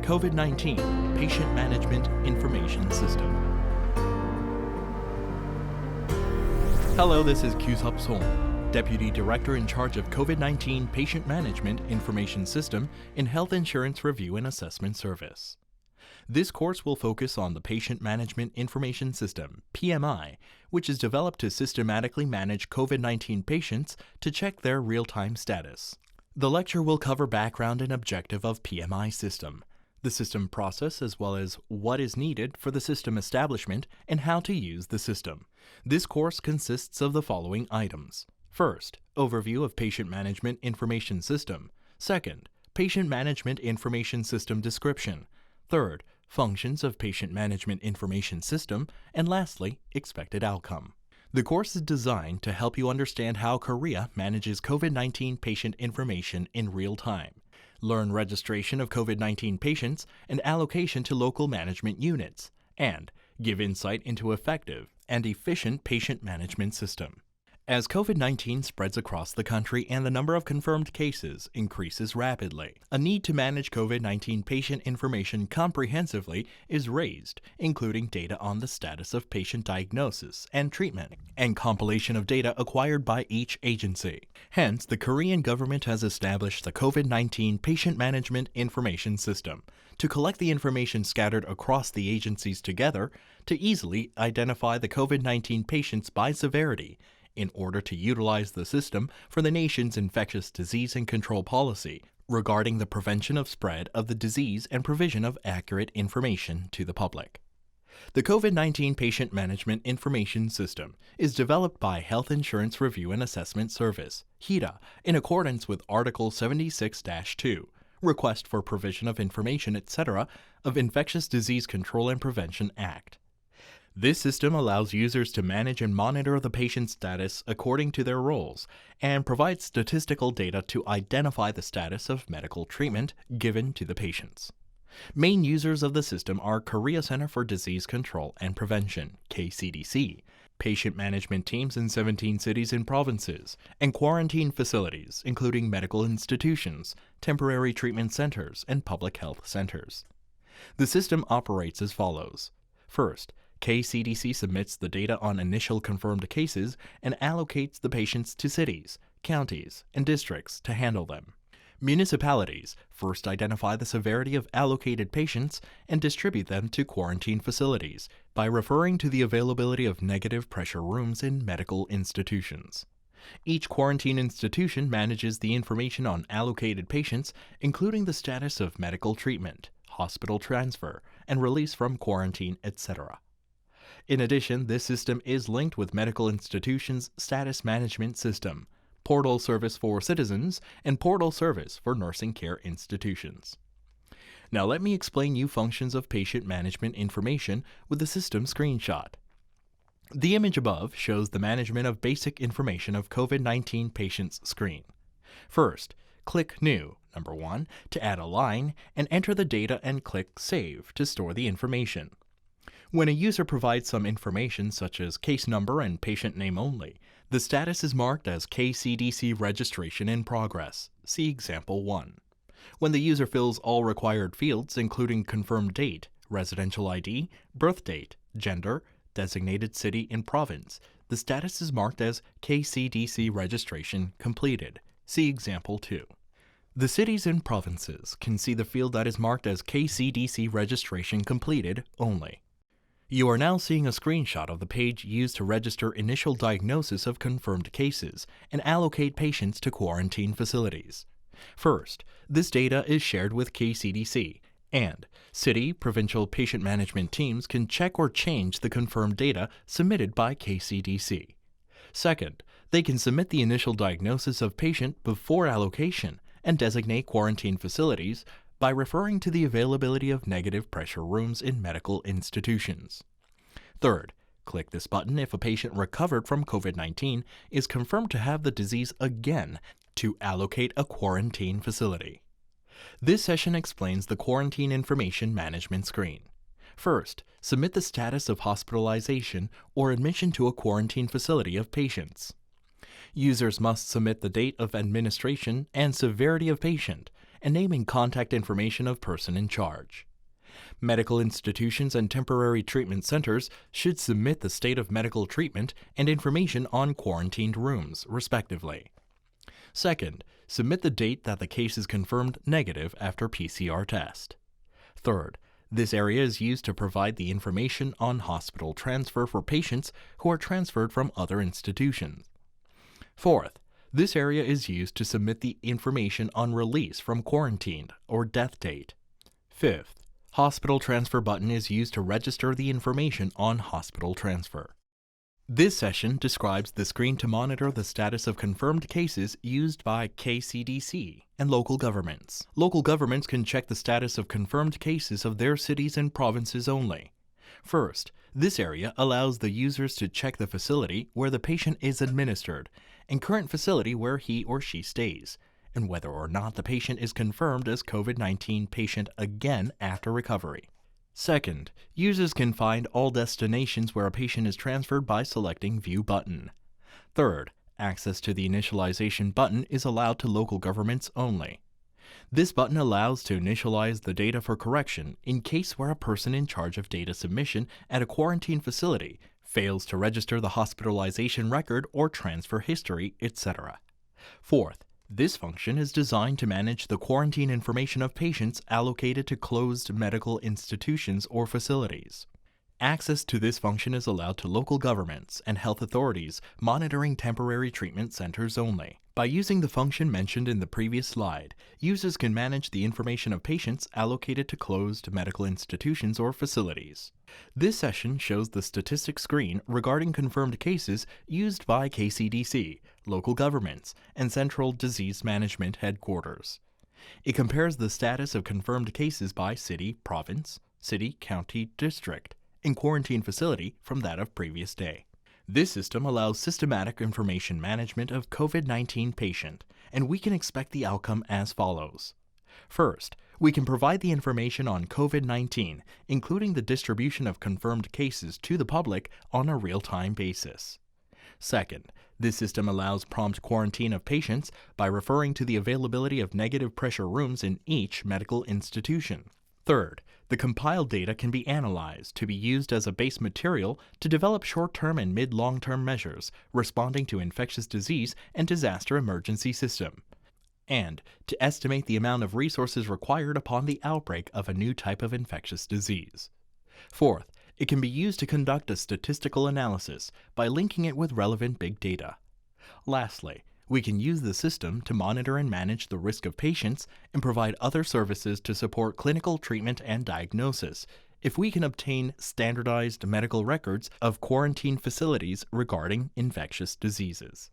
COVID-19 Patient Management Information System. Hello, this is Kyusop Song, Deputy Director in charge of COVID-19 Patient Management Information System in Health Insurance Review and Assessment Service. This course will focus on the Patient Management Information System, PMI, which is developed to systematically manage COVID-19 patients to check their real-time status. The lecture will cover background and objective of PMI system, the system process as well as what is needed for the system establishment and how to use the system. This course consists of the following items. First, overview of Patient Management Information System. Second, Patient Management Information System description. Third, functions of Patient Management Information System. And lastly, expected outcome. The course is designed to help you understand how Korea manages COVID-19 patient information in real time, learn registration of COVID-19 patients and allocation to local management units, and give insight into effective and efficient patient management system. As COVID-19 spreads across the country and the number of confirmed cases increases rapidly, a need to manage COVID-19 patient information comprehensively is raised, including data on the status of patient diagnosis and treatment, and compilation of data acquired by each agency. Hence, the Korean government has established the COVID-19 Patient Management Information System to collect the information scattered across the agencies together to easily identify the COVID-19 patients by severity, in order to utilize the system for the nation's infectious disease and control policy regarding the prevention of spread of the disease and provision of accurate information to the public. The COVID-19 Patient Management Information System is developed by Health Insurance Review and Assessment Service, HIRA, in accordance with Article 76-2, Request for Provision of Information, etc., of Infectious Disease Control and Prevention Act. This system allows users to manage and monitor the patient's status according to their roles and provides statistical data to identify the status of medical treatment given to the patients. Main users of the system are Korea Center for Disease Control and Prevention, KCDC, patient management teams in 17 cities and provinces, and quarantine facilities, including medical institutions, temporary treatment centers, and public health centers. The system operates as follows. First, KCDC submits the data on initial confirmed cases and allocates the patients to cities, counties, and districts to handle them. Municipalities first identify the severity of allocated patients and distribute them to quarantine facilities by referring to the availability of negative pressure rooms in medical institutions. Each quarantine institution manages the information on allocated patients, including the status of medical treatment, hospital transfer, and release from quarantine, etc. In addition, this system is linked with medical institutions' status management system, portal service for citizens, and portal service for nursing care institutions. Now let me explain you functions of patient management information with the system screenshot. The image above shows the management of basic information of COVID-19 patients screen. First, click New, number 1, to add a line, and enter the data and click Save to store the information. When a user provides some information such as case number and patient name only, the status is marked as KCDC registration in progress. See example 1. When the user fills all required fields including confirmed date, residential ID, birth date, gender, designated city and province, the status is marked as KCDC registration completed. See example 2. The cities and provinces can see the field that is marked as KCDC registration completed only. You are now seeing a screenshot of the page used to register initial diagnosis of confirmed cases and allocate patients to quarantine facilities. First, this data is shared with KCDC, and city, provincial patient management teams can check or change the confirmed data submitted by KCDC. Second, they can submit the initial diagnosis of patient before allocation and designate quarantine facilities by referring to the availability of negative pressure rooms in medical institutions. Third, click this button if a patient recovered from COVID-19 is confirmed to have the disease again to allocate a quarantine facility. This session explains the quarantine information management screen. First, submit the status of hospitalization or admission to a quarantine facility of patients. Users must submit the date of administration and severity of patient, and naming contact information of person in charge. Medical institutions and temporary treatment centers should submit the state of medical treatment and information on quarantined rooms, respectively. Second, submit the date that the case is confirmed negative after PCR test. Third, this area is used to provide the information on hospital transfer for patients who are transferred from other institutions. Fourth, this area is used to submit the information on release from quarantine or death date. Fifth, hospital transfer button is used to register the information on hospital transfer. This session describes the screen to monitor the status of confirmed cases used by KCDC and local governments. Local governments can check the status of confirmed cases of their cities and provinces only. First, this area allows the users to check the facility where the patient is administered and current facility where he or she stays, and whether or not the patient is confirmed as COVID-19 patient again after recovery. Second, users can find all destinations where a patient is transferred by selecting View button. Third, access to the initialization button is allowed to local governments only. This button allows to initialize the data for correction in case where a person in charge of data submission at a quarantine facility fails to register the hospitalization record or transfer history, etc. Fourth, this function is designed to manage the quarantine information of patients allocated to closed medical institutions or facilities. Access to this function is allowed to local governments and health authorities monitoring temporary treatment centers only. By using the function mentioned in the previous slide, users can manage the information of patients allocated to closed medical institutions or facilities. This session shows the statistics screen regarding confirmed cases used by KCDC, local governments, and Central Disease Management Headquarters. It compares the status of confirmed cases by city, province, city, county, district, and quarantine facility from that of previous day. This system allows systematic information management of COVID-19 patient, and we can expect the outcome as follows. First, we can provide the information on COVID-19, including the distribution of confirmed cases to the public on a real-time basis. Second, this system allows prompt quarantine of patients by referring to the availability of negative pressure rooms in each medical institution. Third, the compiled data can be analyzed to be used as a base material to develop short-term and mid-long-term measures responding to infectious disease and disaster emergency system, and to estimate the amount of resources required upon the outbreak of a new type of infectious disease. Fourth, it can be used to conduct a statistical analysis by linking it with relevant big data. Lastly, we can use the system to monitor and manage the risk of patients and provide other services to support clinical treatment and diagnosis if we can obtain standardized medical records of quarantine facilities regarding infectious diseases.